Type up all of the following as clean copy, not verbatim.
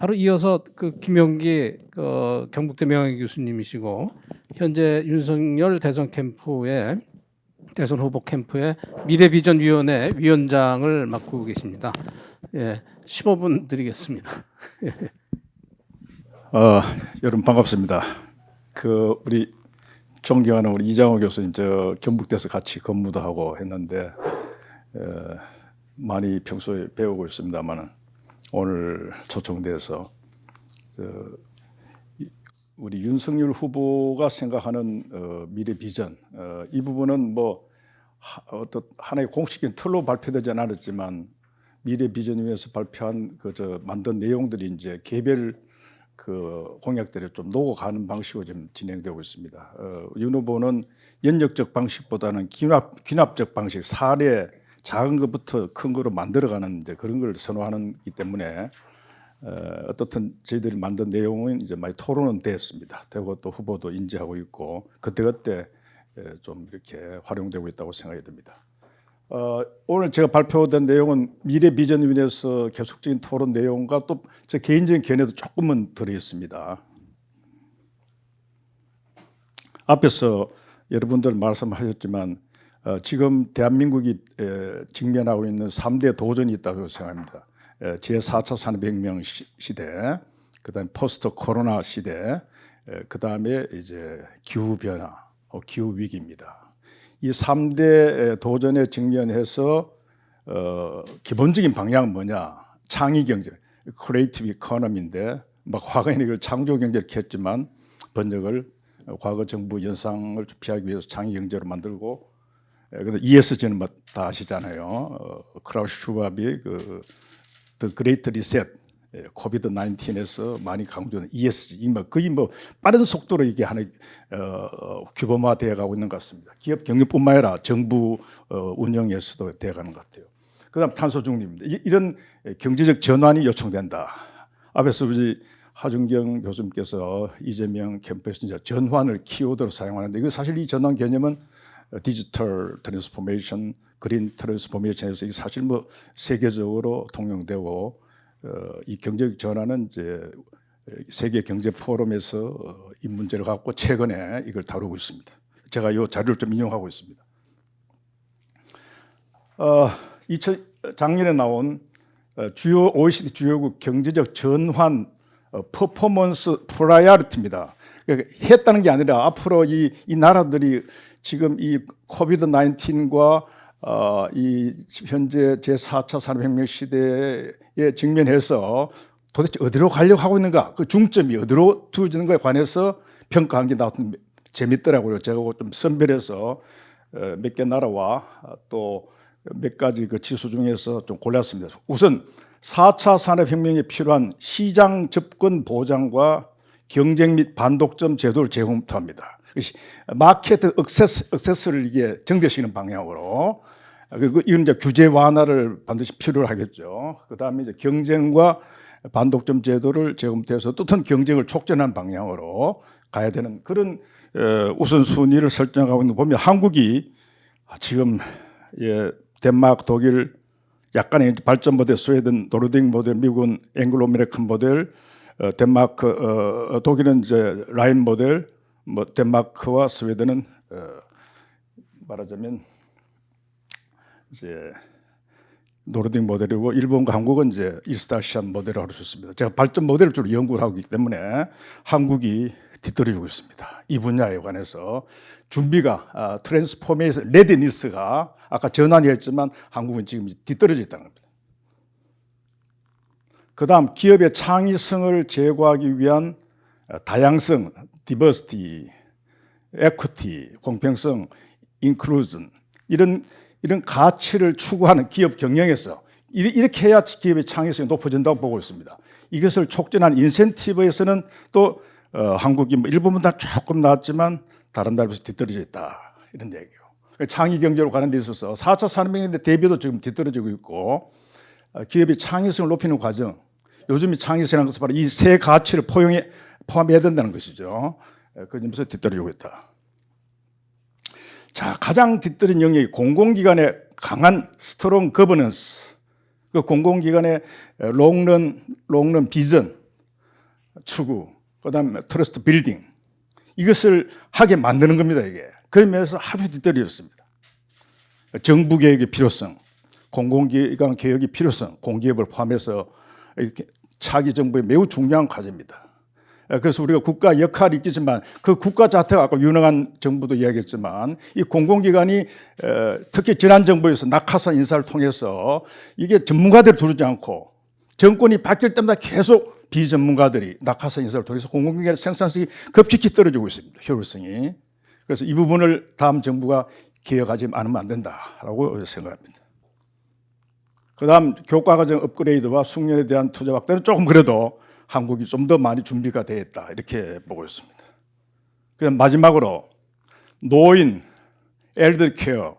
바로 이어서 그 김영기 경북대 명예 교수님이시고 현재 윤석열 대선 후보 캠프의 미래비전위원회 위원장을 맡고 계십니다. 예, 15분 드리겠습니다. 여러분 반갑습니다. 우리 존경하는 우리 이장호 교수님 저 경북대에서 같이 근무도 하고 했는데 많이 평소에 배우고 있습니다만은 오늘 초청돼서 우리 윤석열 후보가 생각하는 미래 비전 이 부분은 뭐 어떤 하나의 공식적인 틀로 발표되지는 않았지만 미래 비전위에서 발표한 만든 내용들이 이제 개별 공약들이 좀 녹아가는 방식으로 지금 진행되고 있습니다. 윤 후보는 연역적 방식보다는 귀납적 방식, 사례 작은 것부터 큰 거로 만들어가는 이제 그런 걸 선호하는기 때문에 어떻든 저희들이 만든 내용은 이제 많이 토론은 됐습니다. 되고 또 후보도 인지하고 있고 그때그때 좀 이렇게 활용되고 있다고 생각이 듭니다. 오늘 제가 발표된 내용은 미래 비전위원회에서 계속적인 토론 내용과 또 제 개인적인 견해도 조금은 들어있습니다. 앞에서 여러분들 말씀하셨지만 지금 대한민국이 직면하고 있는 3대 도전이 있다고 생각합니다. 제4차 산업혁명 시대, 그다음에 포스트 코로나 시대, 그다음에 이제 기후 변화, 기후 위기입니다. 이 3대 도전에 직면해서 기본적인 방향은 뭐냐? 창의 경제, 크리에이티브 이코노미인데 막 과거에는 이걸 창조 경제를 했지만 번역을 과거 정부 연상을 피하기 위해서 창의 경제로 만들고 ESG는 뭐 다 아시잖아요. 크라우스 슈왑이 The Great Reset, 코비드 19에서 많이 강조하는 ESG, 거의 빠른 속도로 이게 하나 규범화되어 가고 있는 것 같습니다. 기업 경영뿐만 아니라 정부 운영에서도 되어가는 것 같아요. 그다음 탄소 중립입니다. 이런 경제적 전환이 요청된다. 앞에서 우리 하준경 교수님께서 이재명 캠프에서 이제 전환을 키워드로 사용하는데 이거 사실 이 전환 개념은 디지털 트랜스포메이션, 그린 트랜스포메이션에서 이게 사실 세계적으로 통용되고 이 경제적 전환은 이제 세계 경제 포럼에서 이 문제를 갖고 최근에 이걸 다루고 있습니다. 제가 이 자료를 좀 인용하고 있습니다. 작년에 나온 주요 OECD 주요국 경제적 전환 퍼포먼스 프라이어리티입니다. 그러니까 했다는 게 아니라 앞으로 이 나라들이 지금 이 코비드 19과 이 현재 제4차 산업혁명 시대에 직면해서 도대체 어디로 가려고 하고 있는가, 그 중점이 어디로 두어지는가에 관해서 평가한 게 나왔던 재밌더라고요. 제가 좀 선별해서 몇 개 나라와 또 몇 가지 그 지수 중에서 좀 골랐습니다. 우선 4차 산업혁명에 필요한 시장 접근 보장과 경쟁 및 반독점 제도를 제공합니다. 마케트 액세스를 이게 정대시키는 방향으로, 그리고 이건 이제 규제 완화를 반드시 필요로 하겠죠. 그 다음에 이제 경쟁과 반독점 제도를 제공해서 뜻한 경쟁을 촉진하는 방향으로 가야 되는 그런 우선순위를 설정하고 있는 거 보면 한국이 지금 덴마크, 독일, 약간의 발전 모델, 스웨덴, 노르딕 모델, 미국은 앵글로 아메리칸 모델, 덴마크, 독일은 이제 라인 모델, 덴마크와 스웨덴은 말하자면 이제 노르딕 모델이고 일본과 한국은 이제 이스트아시안 모델을 할 수 있습니다. 제가 발전 모델을 주로 연구를 하고 있기 때문에 한국이 뒤떨어지고 있습니다. 이 분야에 관해서 준비가 트랜스포메이션 레디니스가 아까 전환이 했지만 한국은 지금 뒤떨어져 있다는 겁니다. 그다음 기업의 창의성을 제고하기 위한 다양성, 디버시티, 에퀴티, 공평성, 인클루전 이런 가치를 추구하는 기업 경영에서 이렇게 해야 기업의 창의성이 높아진다고 보고 있습니다. 이것을 촉진한 인센티브에서는 또 한국이 일본보다 조금 나았지만 다른 나라에서 뒤떨어져 있다 이런 얘기예요. 창의 경제로 가는 데 있어서 4차 산업혁명인데 대비도 지금 뒤떨어지고 있고 기업의 창의성을 높이는 과정, 요즘 이 창의성이라는 것은 바로 이 세 가치를 포함해야 된다는 것이죠. 그 점에서 뒤떨어지고 있다. 자, 가장 뒤떨어진 영역이 공공기관의 강한 스트롱 거버넌스, 그 공공기관의 롱런 비전, 추구, 그다음에 트러스트 빌딩 이것을 하게 만드는 겁니다. 이게 그러면서 아주 뒤떨어졌습니다. 정부 개혁의 필요성, 공공기관 개혁의 필요성, 공기업을 포함해서 이렇게 차기 정부의 매우 중요한 과제입니다. 그래서 우리가 국가 역할이 있겠지만 그 국가 자체가 아까 유능한 정부도 이야기했지만 이 공공기관이 특히 지난 정부에서 낙하산 인사를 통해서 이게 전문가들을 두르지 않고 정권이 바뀔 때마다 계속 비전문가들이 낙하산 인사를 통해서 공공기관의 생산성이 급격히 떨어지고 있습니다. 효율성이. 그래서 이 부분을 다음 정부가 개혁하지 않으면 안 된다라고 생각합니다. 그다음 교과과정 업그레이드와 숙련에 대한 투자 확대는 조금 그래도 한국이 좀 더 많이 준비가 되어 있다 이렇게 보고 있습니다. 그다음 마지막으로 노인, 엘더 케어,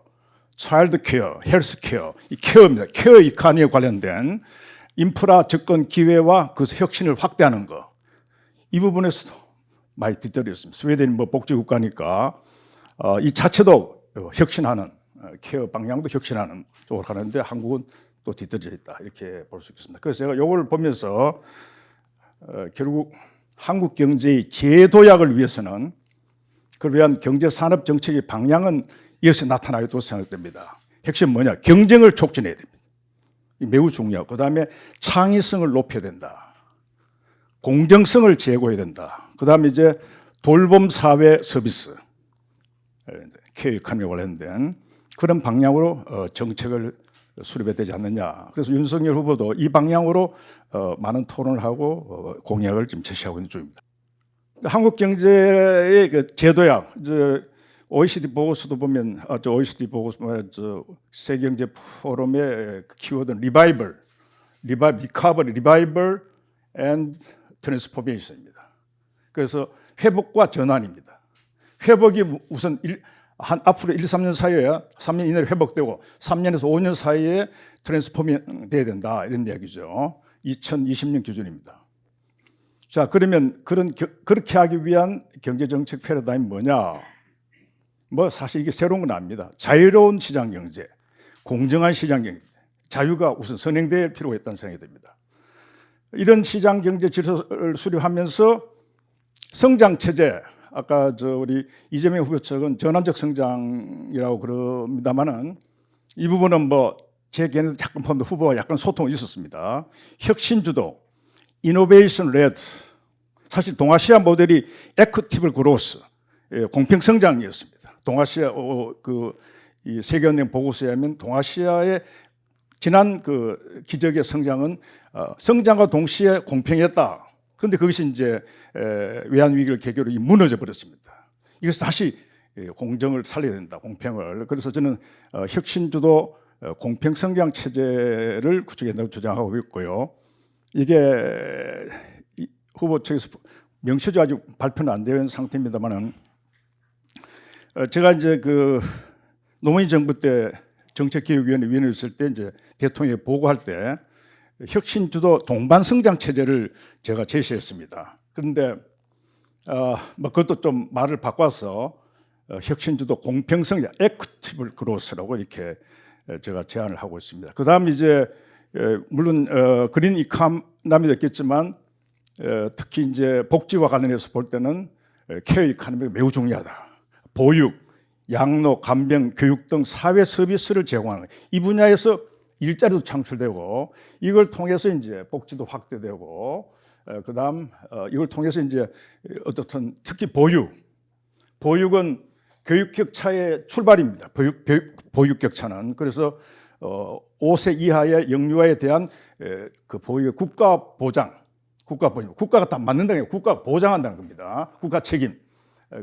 차일드 케어, 헬스 케어, 이 케어입니다. 케어 이카노미에 관련된 인프라 접근 기회와 그 혁신을 확대하는 거. 이 부분에서도 많이 뒤떨어졌습니다. 스웨덴이 뭐 복지국가니까 이 자체도 혁신하는 케어 방향도 혁신하는 쪽으로 가는데 한국은 또 뒤떨어져 있다 이렇게 볼 수 있습니다. 그래서 제가 이걸 보면서 결국 한국 경제의 재도약을 위해서는 그를 위한 경제 산업 정책의 방향은 이것이 나타나야도 생각됩니다. 핵심 뭐냐? 경쟁을 촉진해야 됩니다. 매우 중요하고 그다음에 창의성을 높여야 된다. 공정성을 제고해야 된다. 그다음에 이제 돌봄 사회 서비스, 케어 이코노미에 관련된 그런 방향으로 정책을 수립해야 되지 않느냐. 그래서 윤석열 후보도 이 방향으로 많은 토론을 하고 공약을 지금 제시하고 있는 중입니다. 한국 경제의 그 제도약, OECD 보고서도 보면 OECD 보고서 세계경제 포럼의 키워드는 리바이벌, 리커버리, 리바이벌 앤 트랜스포메이션입니다. 그래서 회복과 전환입니다. 회복이 우선 앞으로 1, 3년 사이에 3년 이내에 회복되고 3년에서 5년 사이에 트랜스포메이션 돼야 된다 이런 이야기죠. 2020년 기준입니다. 자, 그러면 그렇게 하기 위한 경제정책 패러다임이 뭐냐? 뭐 사실 이게 새로운 건 아닙니다. 자유로운 시장 경제, 공정한 시장 경제, 자유가 우선 선행될 필요가 있다는 생각이 듭니다. 이런 시장 경제 질서를 수립하면서 성장 체제, 아까 우리 이재명 후보측은 전환적 성장이라고 그럽니다만은 이 부분은 뭐 제 견해도 약간 포함된 후보와 약간 소통이 있었습니다. 혁신 주도, 이노베이션 레드, 사실 동아시아 모델이 에퀴티블 그로스, 공평 성장이었습니다. 동아시아 이 세계은행 보고서에 하면 동아시아의 지난 그 기적의 성장은 성장과 동시에 공평했다. 그런데 그것이 이제 외환 위기를 계기로 무너져 버렸습니다. 이것을 다시 공정을 살려야 된다, 공평을. 그래서 저는 혁신주도 공평 성장 체제를 구축해야 된다고 주장하고 있고요. 이게 후보 측에서 명시적으로 아직 발표는 안 되어 있는 상태입니다만은 제가 이제 그 노무현 정부 때 정책기획위원회 위원회 있을 때 이제 대통령에 보고할 때 혁신주도 동반 성장 체제를 제가 제시했습니다. 그런데 뭐 그것도 좀 말을 바꿔서 혁신주도 공평성장, 에퀴티블 그로스라고 이렇게 제가 제안을 하고 있습니다. 그다음 이제 물론 그린 이코노미도 있겠지만 특히 이제 복지와 관련해서 볼 때는 케어 이코노미가 매우 중요하다. 보육, 양로, 간병, 교육 등 사회 서비스를 제공하는 이 분야에서 일자리도 창출되고 이걸 통해서 이제 복지도 확대되고 그다음 이걸 통해서 이제 어떻든 특히 보육은 교육 격차의 출발입니다. 보육 격차는 그래서 5세 이하의 영유아에 대한 그 보육의 국가 보장, 국가가 다 맞는다는 게 국가가 보장한다는 겁니다. 국가 책임.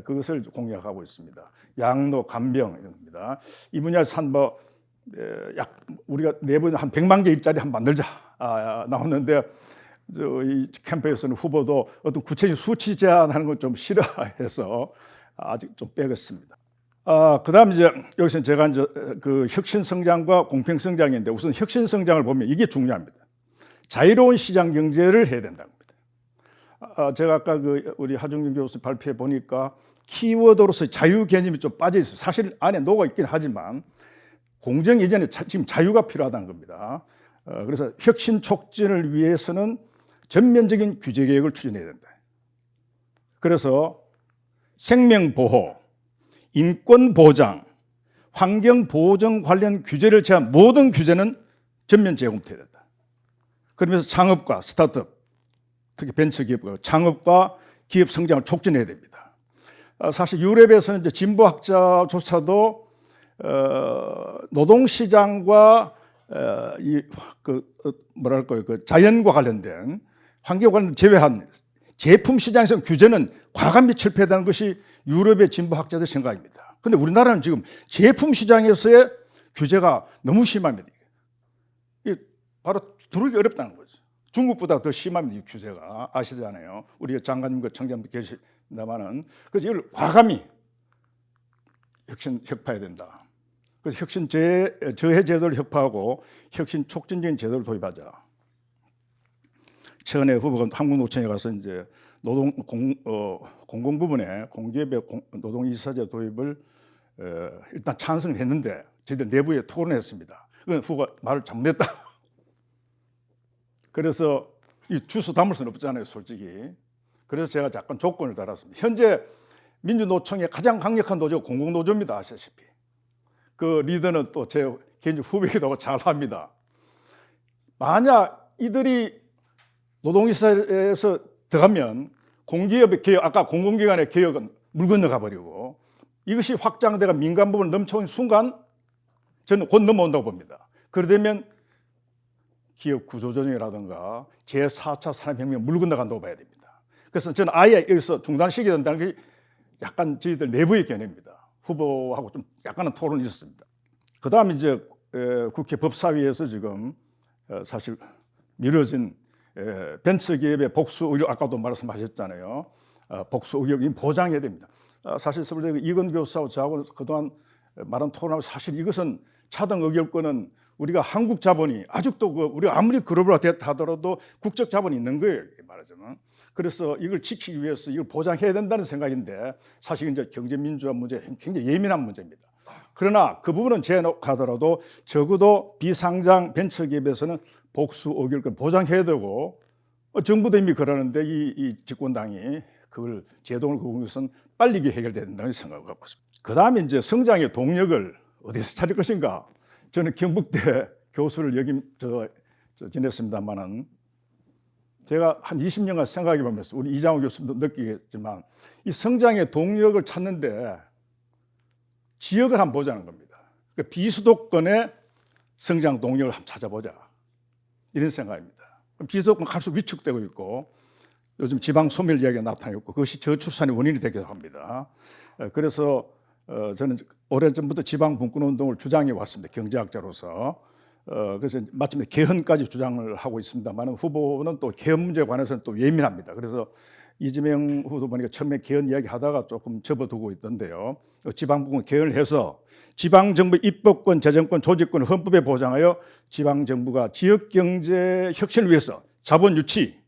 그것을 공약하고 있습니다. 양로, 간병 이런 겁니다. 이 분야에서 우리가 내부에 한 100만 개 일자리 한번 만들자 나왔는데 이 캠프에서는 후보도 어떤 구체적 수치 제안하는 건 좀 싫어해서 아직 좀 빼겠습니다. 그다음 이제 여기서 제가 이제 그 혁신 성장과 공평 성장인데 우선 혁신 성장을 보면 이게 중요합니다. 자유로운 시장 경제를 해야 된다는 겁니다. 제가 아까 우리 하정균 교수 발표해 보니까 키워드로서 자유 개념이 좀 빠져 있어요. 사실 안에 녹아 있긴 하지만 공정 이전에 지금 자유가 필요하다는 겁니다. 그래서 혁신 촉진을 위해서는 전면적인 규제 개혁을 추진해야 된다. 그래서 생명보호, 인권보장, 환경보전 관련 규제를 제한 모든 규제는 전면 재검토해야 된다. 그러면서 창업과 스타트업, 특히 벤처기업과 창업과 기업 성장을 촉진해야 됩니다. 사실 유럽에서는 이제 진보학자조차도 노동시장과 그 자연과 관련된 환경과 관련된 제외한 제품 시장에서 규제는 과감히 철폐하는 것이 유럽의 진보학자들 생각입니다. 그런데 우리나라는 지금 제품 시장에서의 규제가 너무 심합니다. 이게 바로 들어오기 어렵다는 거죠. 중국보다 더 심합니다. 이 규제가. 아시잖아요. 우리 장관님과 청장님도 계십니다만은. 그래서 이걸 과감히 혁파해야 된다. 그래서 혁신 저해 제도를 혁파하고 혁신 촉진적인 제도를 도입하자. 최근에 후보가 한국노총에 가서 이제 공공 부문에 공기업의 노동이사제 도입을 일단 찬성을 했는데 저희들 내부에 토론했습니다. 후보가 말을 잘못했다. 그래서 이 주소 담을 수는 없잖아요, 솔직히. 그래서 제가 약간 조건을 달았습니다. 현재 민주노총의 가장 강력한 노조가 공공노조입니다, 아시다시피. 그 리더는 또 제 개인적 후배이기도 하고 잘합니다. 만약 이들이 노동이사에서 들어가면 공기업의 개혁, 아까 공공기관의 개혁은 물 건너가 버리고 이것이 확장돼가 민간 부분을 넘쳐오는 순간 저는 곧 넘어온다고 봅니다. 그러려면 기업 구조조정이라든가 제4차 산업혁명 물 건너간다고 봐야 됩니다. 그래서 저는 아예 여기서 중단시켜야 된다는 게 약간 저희들 내부의 견해입니다. 후보하고 좀 약간은 토론이 있었습니다. 그 다음에 이제 국회 법사위에서 지금 사실 미뤄진 벤처기업의 복수 의혹, 아까도 말씀하셨잖아요. 복수 의혹이 보장해야 됩니다. 사실 서울대 이건 교수하고 저하고 그동안 말한 토론하고 사실 이것은 차등 의결권은 우리가 한국 자본이 아직도 우리가 아무리 글로벌화됐다 하더라도 국적 자본이 있는 거예요, 말하자면. 그래서 이걸 지키기 위해서 이걸 보장해야 된다는 생각인데 사실 이제 경제민주화 문제 굉장히 예민한 문제입니다. 그러나 그 부분은 제외하더라도 적어도 비상장 벤처기업에서는 복수 의결권 보장해야 되고 정부도 이미 그러는데 이 집권당이 그걸 제동을 그은 것은 빨리 해결돼야 된다는 생각을 갖고 있습니다. 그 다음에 이제 성장의 동력을 어디서 찾을 것인가? 저는 경북대 교수를 지냈습니다만은 제가 한 20년간 생각해 보면서 우리 이장호 교수도 느끼겠지만 이 성장의 동력을 찾는데 지역을 한번 보자는 겁니다. 그러니까 비수도권의 성장 동력을 한번 찾아보자. 이런 생각입니다. 비수도권 갈수록 위축되고 있고 요즘 지방 소멸 이야기가 나타나고 있고 그것이 저출산의 원인이 되기도 합니다. 그래서 저는 오래전부터 지방 분권 운동을 주장해 왔습니다. 경제학자로서. 그래서 마침내 개헌까지 주장을 하고 있습니다만 후보는 또 개헌 문제에 관해서는 또 예민합니다. 그래서 이재명 후보도 보니까 처음에 개헌 이야기 하다가 조금 접어두고 있던데요. 지방 분권 개헌을 해서 지방정부 입법권, 재정권, 조직권을 헌법에 보장하여 지방정부가 지역경제 혁신을 위해서 자본 유치,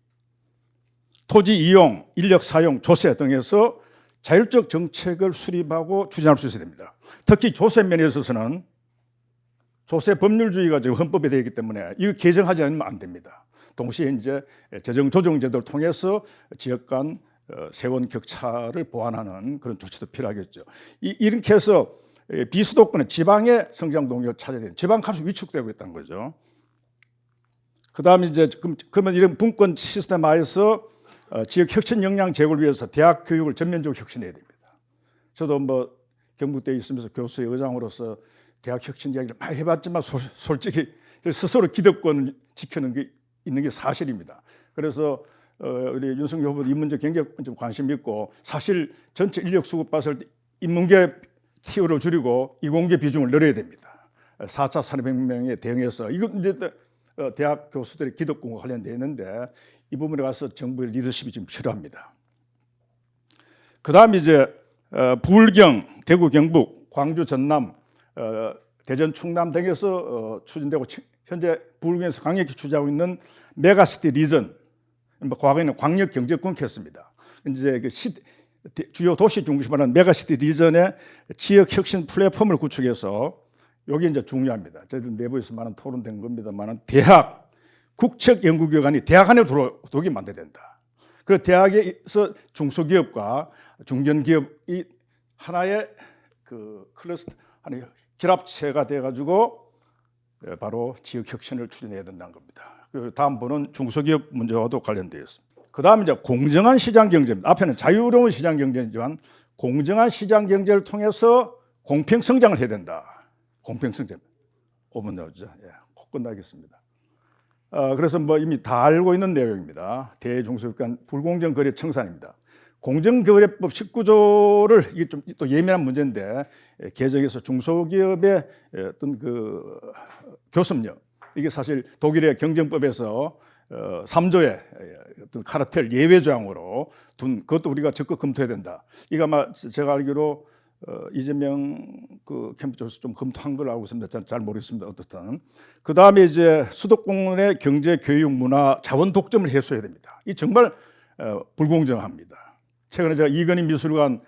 토지 이용, 인력 사용, 조세 등에서 자율적 정책을 수립하고 추진할 수 있어야 됩니다. 특히 조세 면에 있어서는 조세 법률주의가 지금 헌법에 되어 있기 때문에 이거 개정하지 않으면 안 됩니다. 동시에 이제 재정 조정 제도를 통해서 지역 간 세원 격차를 보완하는 그런 조치도 필요하겠죠. 이렇게 해서 비수도권의 지방의 성장 동력을 찾아야 돼요. 지방 갈수록 위축되고 있다는 거죠. 그다음에 이제 그러면 이런 분권 시스템 하에서 지역 혁신 역량 제고를 위해서 대학 교육을 전면적으로 혁신해야 됩니다. 저도 뭐 경북대에 있으면서 교수의 의장으로서 대학 혁신 이야기를 많이 해봤지만 솔직히 스스로 기득권을 지키는 게 있는 게 사실입니다. 그래서 우리 윤석열 후보도 이 문제 굉장히 좀 관심 있고 사실 전체 인력 수급 봤을 때 인문계 TO를 줄이고 이공계 비중을 늘려야 됩니다. 4차 산업혁명에 대응해서 이거 이제 대학 교수들의 기득권과 관련되어 있는데 이 부분에 가서 정부의 리더십이 좀 필요합니다. 그다음 이제 부울경, 대구, 경북, 광주, 전남, 대전, 충남 등에서 추진되고 현재 부울경에서 강력히 추진하고 있는 메가시티 리전, 과거에는 광역 경제권이었습니다. 이제 주요 도시 중심으로 메가시티 리전의 지역 혁신 플랫폼을 구축해서 여기 이제 중요합니다. 저희들 내부에서 많은 토론된 겁니다만 대학 국책 연구기관이 대학 안에 들어오게 만들어야 된다. 그 대학에서 중소기업과 중견기업이 하나의 그 클러스터, 하나의 결합체가 돼가지고 바로 지역 혁신을 추진해야 된다는 겁니다. 그 다음 번은 중소기업 문제와도 관련되어 있습니다. 그 다음 이제 공정한 시장 경제입니다. 앞에는 자유로운 시장 경제이지만 공정한 시장 경제를 통해서 공평 성장을 해야 된다. 공평 성장. 5분 나오죠. 예, 곧 끝나겠습니다. 그래서 뭐 이미 다 알고 있는 내용입니다. 대중소기업 간 불공정 거래 청산입니다. 공정거래법 19조를 이게 좀 또 예민한 문제인데 개정해서 중소기업의 어떤 그 교섭력, 이게 사실 독일의 경쟁법에서 3조의 어떤 카르텔 예외 조항으로 둔 그것도 우리가 적극 검토해야 된다. 이거 아마 제가 알기로 이재명 그 캠프 쪽에서 좀 검토한 걸 알고 있습니다. 잘 모르겠습니다. 어떻든 그 다음에 이제 수도권의 경제, 교육, 문화, 자원 독점을 해소해야 됩니다. 이 정말 불공정합니다. 최근에 제가 이건희 미술관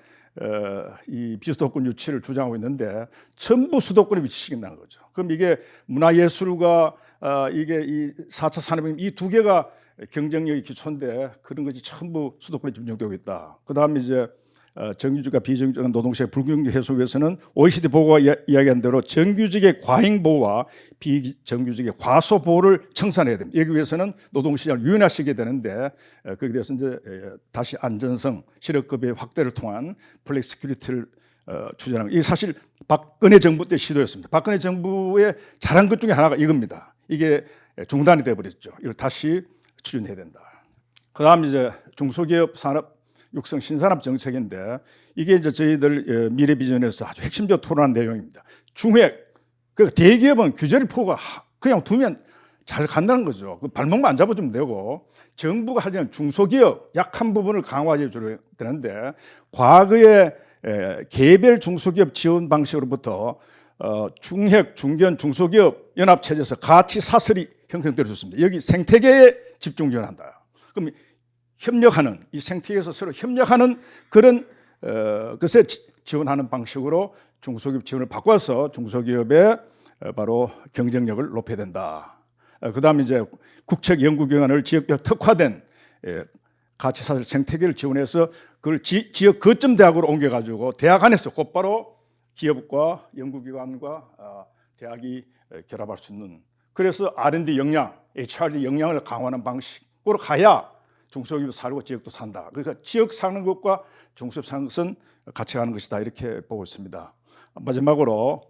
이 비수도권 유치를 주장하고 있는데 전부 수도권에 위치시킨다는 거죠. 그럼 이게 문화예술과 이게 이 4차 산업革命 이 두 개가 경쟁력이 기초인데 그런 것이 전부 수도권에 집중되고 있다. 그 다음에 이제 정규직과 비정규직 노동시장 불균형 해소 위해서는 OECD 보고가 이야기한 대로 정규직의 과잉 보호와 비정규직의 과소 보호를 청산해야 됩니다. 여기 위해서는 노동시장을 유연화시켜야 되는데 거기에 대해서 이제 다시 안전성, 실업급여 확대를 통한 플렉시큐리티를 추진하는 이 사실 박근혜 정부 때 시도했습니다. 박근혜 정부의 잘한 것 중에 하나가 이겁니다. 이게 중단이 돼버렸죠. 이걸 다시 추진해야 된다. 그다음 이제 중소기업 산업 육성 신산업 정책인데 이게 이제 저희들 미래 비전에서 아주 핵심적으로 토론한 내용입니다. 중획, 그 대기업은 규제를 풀고 그냥 두면 잘 간다는 거죠. 그 발목만 안 잡아주면 되고 정부가 하려면 중소기업 약한 부분을 강화해 줘야 되는데 과거에 개별 중소기업 지원 방식으로부터 중핵, 중견, 중소기업 연합체제에서 가치 사슬이 형성되어졌습니다. 여기 생태계에 집중 지원한다. 그럼 협력하는 이 생태계에서 서로 협력하는 그런 것에 지원하는 방식으로 중소기업 지원을 바꿔서 중소기업의 바로 경쟁력을 높여야 된다. 그다음에 이제 국책 연구기관을 지역별 특화된 가치사슬 생태계를 지원해서 그걸 지역 거점 대학으로 옮겨가지고 대학 안에서 곧바로 기업과 연구기관과 대학이 결합할 수 있는, 그래서 R&D 역량, HRD 역량을 강화하는 방식으로 가야 중소기업도 살고 지역도 산다. 그러니까 지역 사는 것과 중소기업 사는 것은 같이 가는 것이다. 이렇게 보고 있습니다. 마지막으로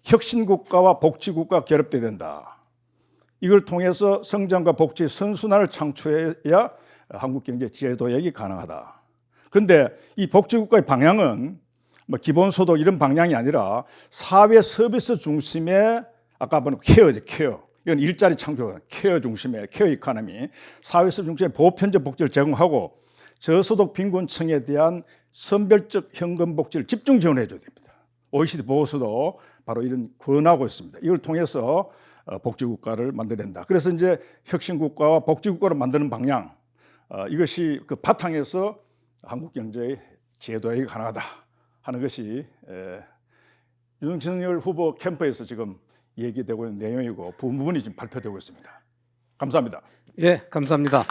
혁신국가와 복지국가 결합돼야 된다. 이걸 통해서 성장과 복지의 선순환을 창출해야 한국 경제 제도액이 가능하다. 그런데 이 복지국가의 방향은 뭐 기본소득 이런 방향이 아니라 사회 서비스 중심의 아까 보는 케어죠, 케어. 이건 일자리 창조, 케어 중심의 케어 이코노미, 사회서 중심의 보편적 복지를 제공하고 저소득 빈곤층에 대한 선별적 현금 복지를 집중 지원해 줘야 됩니다. OECD 보고서도 바로 이런 권하고 있습니다. 이걸 통해서 복지국가를 만들어낸다. 그래서 이제 혁신국가와 복지국가를 만드는 방향, 이것이 그 바탕에서 한국 경제의 제도액이 가능하다 하는 것이 윤석열 후보 캠프에서 지금 얘기되고 있는 내용이고 부분이 지금 발표되고 있습니다. 감사합니다. 예, 감사합니다.